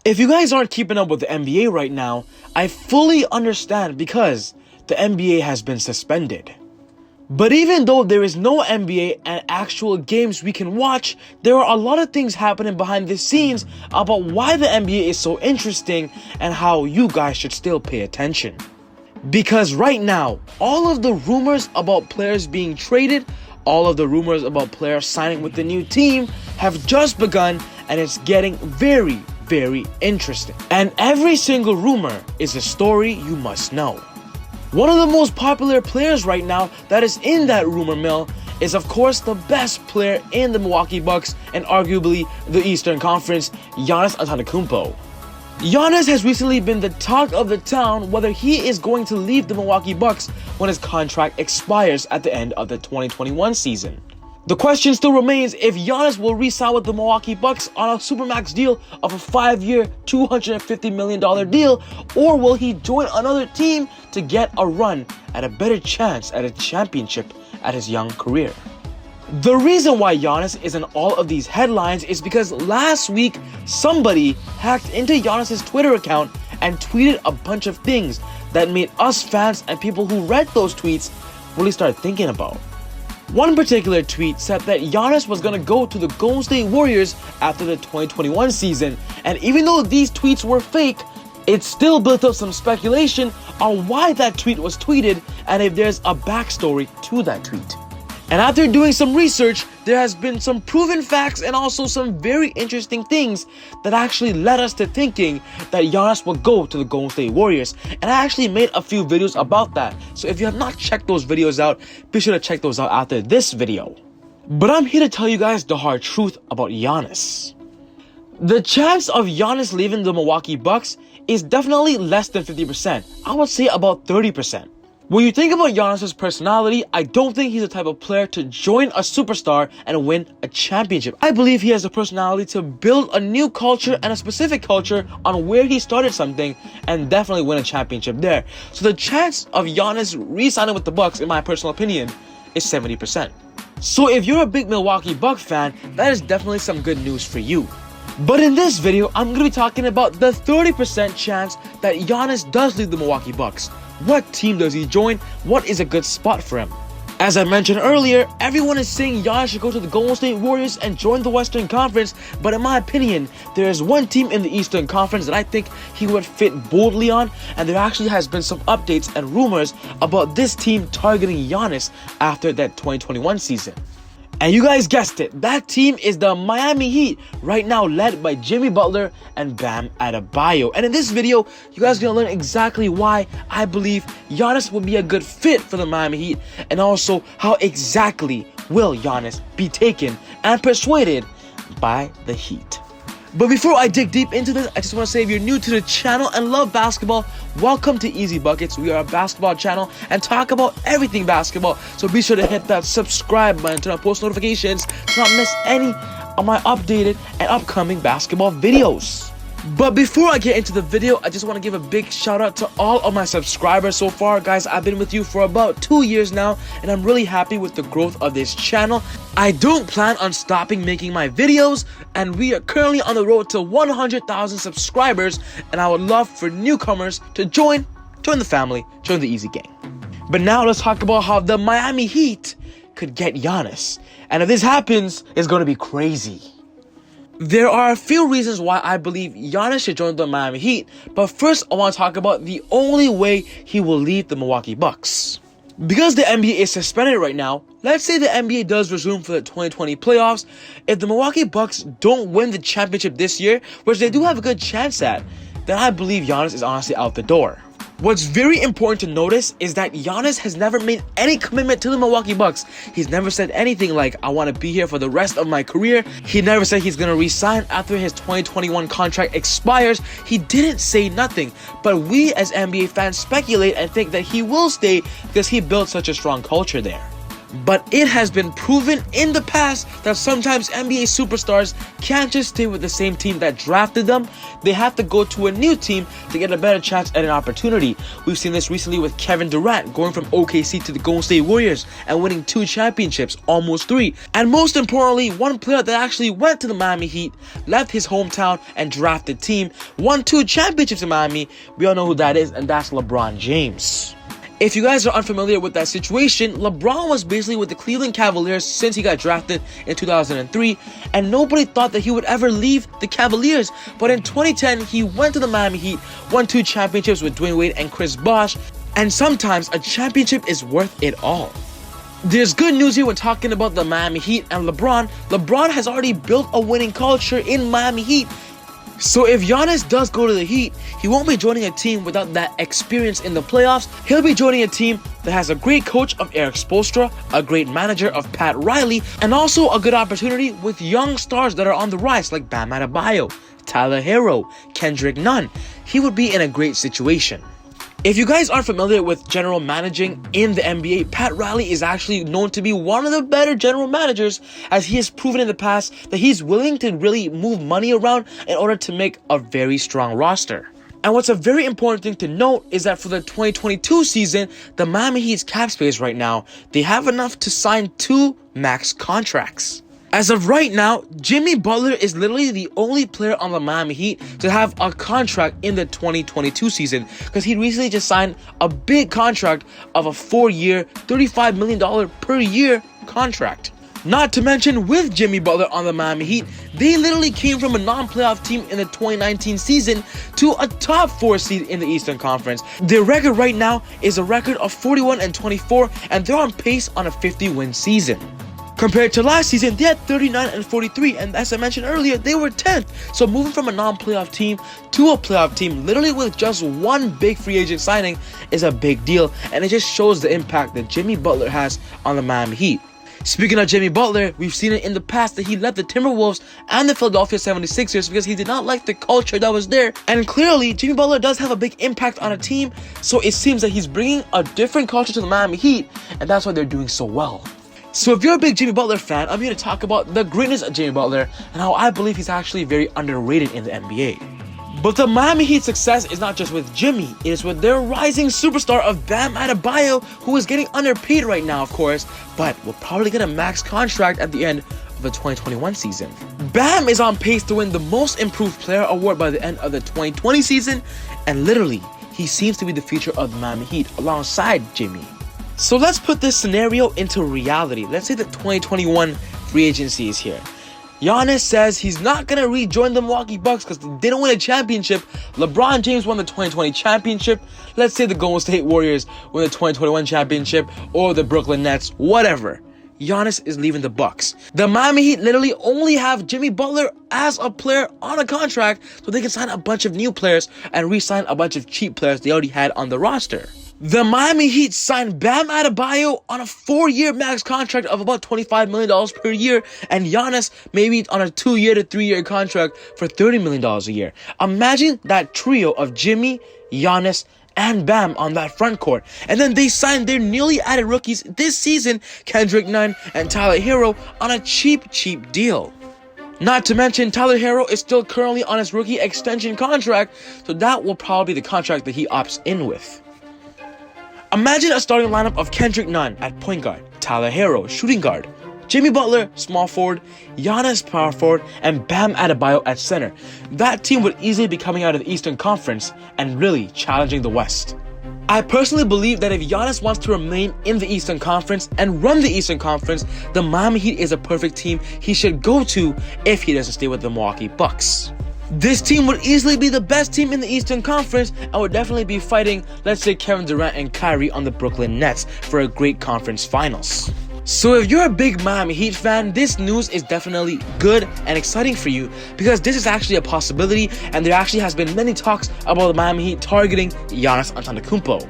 If you guys aren't keeping up with the NBA right now, I fully understand because the NBA has been suspended. But even though there is no NBA and actual games we can watch, there are a lot of things happening behind the scenes about why the NBA is so interesting and how you guys should still pay attention. Because right now, all of the rumors about players being traded, all of the rumors about players signing with the new team have just begun, and it's getting very interesting. And every single rumor is a story you must know. One of the most popular players right now that is in that rumor mill is of course the best player in the Milwaukee Bucks and arguably the Eastern Conference, Giannis Antetokounmpo. Yanis has recently been the talk of the town whether he is going to leave the Milwaukee Bucks when his contract expires at the end of the 2021 season. The question still remains if Yanis will re-sign with the Milwaukee Bucks on a Supermax deal of a 5-year, $250 million deal, or will he join another team to get a run at a better chance at a championship at his young career. The reason why Yanis is in all of these headlines is because last week somebody hacked into Yanis' Twitter account and tweeted a bunch of things that made us fans and people who read those tweets really start thinking about. One particular tweet said that Yanis was going to go to the Golden State Warriors after the 2021 season, and even though these tweets were fake, it still built up some speculation on why that tweet was tweeted and if there's a backstory to that tweet. And after doing some research, there has been some proven facts and also some very interesting things that actually led us to thinking that Yanis will go to the Golden State Warriors. And I actually made a few videos about that. So if you have not checked those videos out, be sure to check those out after this video. But I'm here to tell you guys the hard truth about Yanis. The chance of Yanis leaving the Milwaukee Bucks is definitely less than 50%. I would say about 30%. When you think about Giannis' personality, I don't think he's the type of player to join a superstar and win a championship. I believe he has the personality to build a new culture and a specific culture on where he started something and definitely win a championship there. So the chance of Giannis re-signing with the Bucks, in my personal opinion, is 70%. So if you're a big Milwaukee Bucks fan, that is definitely some good news for you. But in this video, I'm going to be talking about the 30% chance that Yanis does leave the Milwaukee Bucks. What team does he join? What is a good spot for him? As I mentioned earlier, everyone is saying Yanis should go to the Golden State Warriors and join the Western Conference, but in my opinion, there is one team in the Eastern Conference that I think he would fit boldly on, and there actually has been some updates and rumors about this team targeting Yanis after that 2021 season. And you guys guessed it, that team is the Miami Heat, right now led by Jimmy Butler and Bam Adebayo. And in this video, you guys are going to learn exactly why I believe Yanis would be a good fit for the Miami Heat, and also how exactly will Yanis be taken and persuaded by the Heat. But before I dig deep into this, I just want to say if you're new to the channel and love basketball, welcome to ezBUCKETz. We are a basketball channel and talk about everything basketball. So be sure to hit that subscribe button, turn on post notifications to not miss any of my updated and upcoming basketball videos. But before I get into the video, I just want to give a big shout out to all of my subscribers so far. Guys, I've been with you for about 2 years now, and I'm really happy with the growth of this channel. I don't plan on stopping making my videos, and we are currently on the road to 100,000 subscribers, and I would love for newcomers to join the family, join the Easy Gang. But now let's talk about how the Miami Heat could get Yanis. And if this happens, it's going to be crazy. There are a few reasons why I believe Yanis should join the Miami Heat, but first I want to talk about the only way he will leave the Milwaukee Bucks. Because the NBA is suspended right now, let's say the NBA does resume for the 2020 playoffs. If the Milwaukee Bucks don't win the championship this year, which they do have a good chance at, then I believe Yanis is honestly out the door. What's very important to notice is that Yanis has never made any commitment to the Milwaukee Bucks. He's never said anything like, I want to be here for the rest of my career. He never said he's going to resign after his 2021 contract expires. He didn't say nothing. But we as NBA fans speculate and think that he will stay because he built such a strong culture there. But it has been proven in the past that sometimes NBA superstars can't just stay with the same team that drafted them. They have to go to a new team to get a better chance at an opportunity. We've seen this recently with Kevin Durant going from OKC to the Golden State Warriors and winning 2 championships, almost 3. And most importantly, one player that actually went to the Miami Heat, left his hometown and drafted team, won 2 championships in Miami. We all know who that is, and that's LeBron James. If you guys are unfamiliar with that situation, LeBron was basically with the Cleveland Cavaliers since he got drafted in 2003, and nobody thought that he would ever leave the Cavaliers. But in 2010, he went to the Miami Heat, won 2 championships with Dwayne Wade and Chris Bosh, and sometimes a championship is worth it all. There's good news here when talking about the Miami Heat and LeBron. LeBron has already built a winning culture in Miami Heat. So if Yanis does go to the Heat, he won't be joining a team without that experience in the playoffs. He'll be joining a team that has a great coach of Eric Spoelstra, a great manager of Pat Riley, and also a good opportunity with young stars that are on the rise like Bam Adebayo, Tyler Herro, Kendrick Nunn. He would be in a great situation. If you guys aren't familiar with general managing in the NBA, Pat Riley is actually known to be one of the better general managers, as he has proven in the past that he's willing to really move money around in order to make a very strong roster. And what's a very important thing to note is that for the 2022 season, the Miami Heat's cap space right now, they have enough to sign 2 max contracts. As of right now, Jimmy Butler is literally the only player on the Miami Heat to have a contract in the 2022 season, because he recently just signed a big contract of a 4-year, $35 million per year contract. Not to mention, with Jimmy Butler on the Miami Heat, they literally came from a non-playoff team in the 2019 season to a top 4 seed in the Eastern Conference. Their record right now is a record of 41-24, and they're on pace on a 50-win season. Compared to last season, they had 39-43, and as I mentioned earlier, they were 10th. So moving from a non-playoff team to a playoff team, literally with just one big free agent signing, is a big deal, and it just shows the impact that Jimmy Butler has on the Miami Heat. Speaking of Jimmy Butler, we've seen it in the past that he left the Timberwolves and the Philadelphia 76ers because he did not like the culture that was there. And clearly, Jimmy Butler does have a big impact on a team, so it seems that he's bringing a different culture to the Miami Heat, and that's why they're doing so well. So if you're a big Jimmy Butler fan, I'm here to talk about the greatness of Jimmy Butler and how I believe he's actually very underrated in the NBA. But the Miami Heat's success is not just with Jimmy, it is with their rising superstar of Bam Adebayo, who is getting underpaid right now, of course, but will probably get a max contract at the end of the 2021 season. Bam is on pace to win the Most Improved Player award by the end of the 2020 season, and literally, he seems to be the future of the Miami Heat alongside Jimmy. So let's put this scenario into reality. Let's say the 2021 free agency is here. Yanis says he's not going to rejoin the Milwaukee Bucks because they didn't win a championship. LeBron James won the 2020 championship. Let's say the Golden State Warriors win the 2021 championship, or the Brooklyn Nets, whatever. Giannis is leaving the Bucks. The Miami Heat literally only have Jimmy Butler as a player on a contract, so they can sign a bunch of new players and re-sign a bunch of cheap players they already had on the roster. The Miami Heat signed Bam Adebayo on a 4-year max contract of about $25 million per year, and Giannis maybe on a 2-year to 3-year contract for $30 million a year. Imagine that trio of Jimmy, Giannis, and Bam on that front court. And then they signed their newly added rookies this season, Kendrick Nunn and Tyler Herro, on a cheap deal. Not to mention, Tyler Herro is still currently on his rookie extension contract, so that will probably be the contract that he opts in with. Imagine a starting lineup of Kendrick Nunn at point guard, Tyler Herro shooting guard, Jimmy Butler small forward, Giannis power forward, and Bam Adebayo at center. That team would easily be coming out of the Eastern Conference and really challenging the West. I personally believe that if Giannis wants to remain in the Eastern Conference and run the Eastern Conference, the Miami Heat is a perfect team he should go to if he doesn't stay with the Milwaukee Bucks. This team would easily be the best team in the Eastern Conference and would definitely be fighting, let's say, Kevin Durant and Kyrie on the Brooklyn Nets for a great conference finals. So if you're a big Miami Heat fan, this news is definitely good and exciting for you, because this is actually a possibility, and there actually has been many talks about the Miami Heat targeting Giannis Antetokounmpo.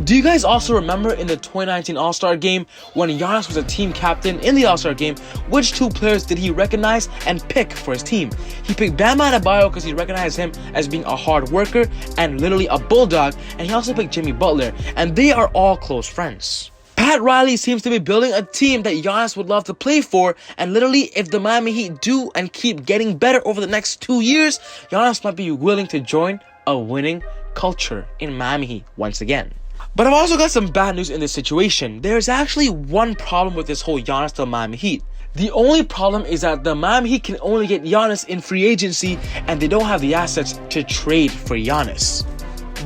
Do you guys also remember in the 2019 All-Star Game when Giannis was a team captain in the All-Star Game, which 2 players did he recognize and pick for his team? He picked Bam Adebayo because he recognized him as being a hard worker and literally a bulldog, and he also picked Jimmy Butler, and they are all close friends. Pat Riley seems to be building a team that Giannis would love to play for, and literally if the Miami Heat do and keep getting better over the next 2 years, Giannis might be willing to join a winning culture in Miami Heat once again. But I've also got some bad news in this situation. There's actually one problem with this whole Giannis to Miami Heat. The only problem is that the Miami Heat can only get Giannis in free agency, and they don't have the assets to trade for Giannis.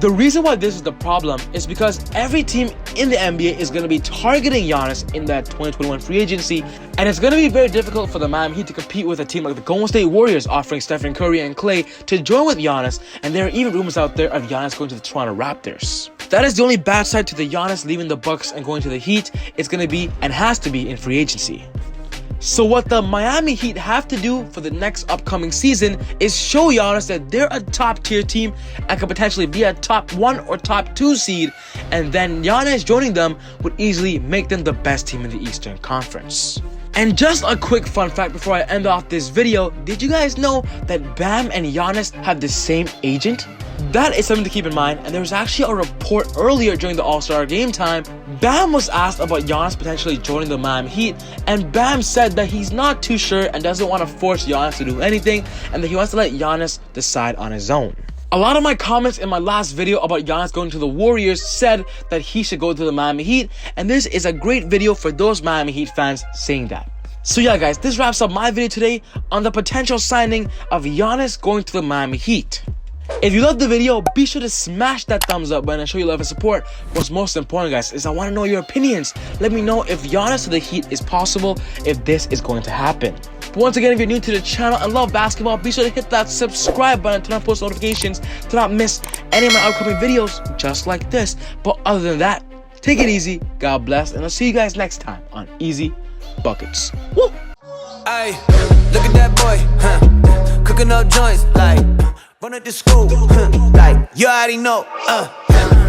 The reason why this is the problem is because every team in the NBA is going to be targeting Giannis in that 2021 free agency, and it's going to be very difficult for the Miami Heat to compete with a team like the Golden State Warriors offering Stephen Curry and Clay to join with Giannis, and there are even rumors out there of Giannis going to the Toronto Raptors. That is the only bad side to the Giannis leaving the Bucks and going to the Heat. It's going to be and has to be in free agency. So what the Miami Heat have to do for the next upcoming season is show Giannis that they're a top tier team and could potentially be a top 1 or top 2 seed, and then Giannis joining them would easily make them the best team in the Eastern Conference. And just a quick fun fact before I end off this video, did you guys know that Bam and Giannis have the same agent? That is something to keep in mind, and there was actually a report earlier during the All-Star game time. Bam was asked about Giannis potentially joining the Miami Heat, and Bam said that he's not too sure and doesn't want to force Giannis to do anything, and that he wants to let Giannis decide on his own. A lot of my comments in my last video about Giannis going to the Warriors said that he should go to the Miami Heat, and this is a great video for those Miami Heat fans saying that. So yeah guys, this wraps up my video today on the potential signing of Giannis going to the Miami Heat. If you loved the video, be sure to smash that thumbs up button and show your love and support. What's most important, guys, is I want to know your opinions. Let me know if Giannis to the Heat is possible, if this is going to happen. But once again, if you're new to the channel and love basketball, be sure to hit that subscribe button, turn on post notifications to not miss any of my upcoming videos just like this. But other than that, take it easy, God bless, and I'll see you guys next time on ezBUCKETz. Woo! Ay, look at that boy, huh? Cooking up joints like run at the school, like you already know,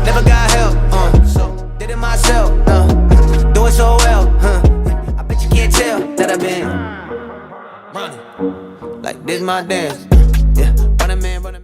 never got help, so did it myself, doing so well, I bet you can't tell that I've been running like this my dance.